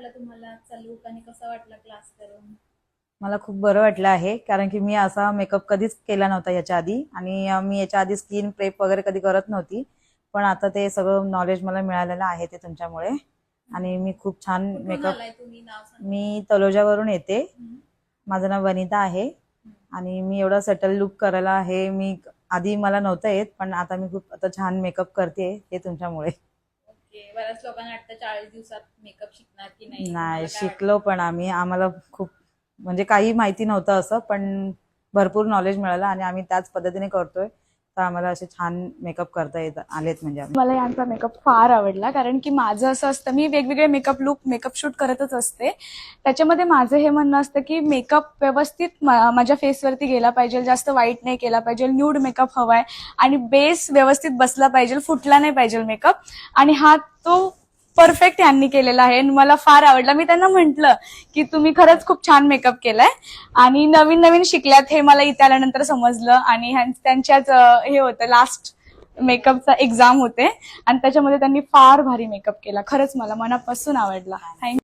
वाटलं तुम्हाला आजचा लुक आणि कसा वाटला क्लास करून? मला खूप बरं वाटलं आहे, कारण की मी असा मेकअप कधीच केला नव्हता याच्या आधी. आणि मी याच्या आधी स्किन प्रेप वगैरे कधी करत नव्हती, पण आता ते सगळं नॉलेज मला मिळालेलं आहे ते तुमच्यामुळे. आणि मी खूप छान कुठून मेकअप. आलाय तुम्ही? नाव सांगा. मी तलोजावरून येते. हम्म. माझं नाव वनिता आहे. आणि मी एवढा सटल लुक करायला आहे मी आधी मला नव्हतं येत, पण आता मी खूप आता छान मेकअप करते ते तुमच्यामुळे. ओके. बऱ्याच लोकांना वाटतं 40 दिवसात मेकअप शिकणार की नाही, नाही, तुम्हाला काय शिकलो पण आम्हाला खूप म्हणजे काही माहिती नव्हतं असं, पण भरपूर नॉलेज मिळालं आणि आम्ही त्याच पद्धतीने करतोय. तर आम्हाला असे छान मेकअप करता येत आलेत म्हणजे आम्ही. मला यांचा मेकअप फार आवडला, कारण की माझं असं असतं, मी वेगवेगळे मेकअप शूट करतच असते. त्याच्यामध्ये माझं हे म्हणणं असतं की मेकअप व्यवस्थित माझ्या फेसवरती गेला पाहिजे, जास्त वाईट नाही केला पाहिजे, न्यूड मेकअप हवाय आणि बेस व्यवस्थित बसला पाहिजे, फुटला नाही पाहिजे मेकअप. आणि हा तो परफेक्ट यांनी केलेला आहे आणि मला फार आवडला. मी त्यांना म्हंटल की तुम्ही खरंच खूप छान मेकअप केलाय आणि नवीन नवीन शिकल्यात हे मला इथे आल्यानंतर समजलं. आणि त्यांच्याच हे होतं लास्ट मेकअपचा एक्झाम होते आणि त्याच्यामध्ये त्यांनी फार भारी मेकअप केला. खरंच मला मनापासून आवडला. थँक्यू.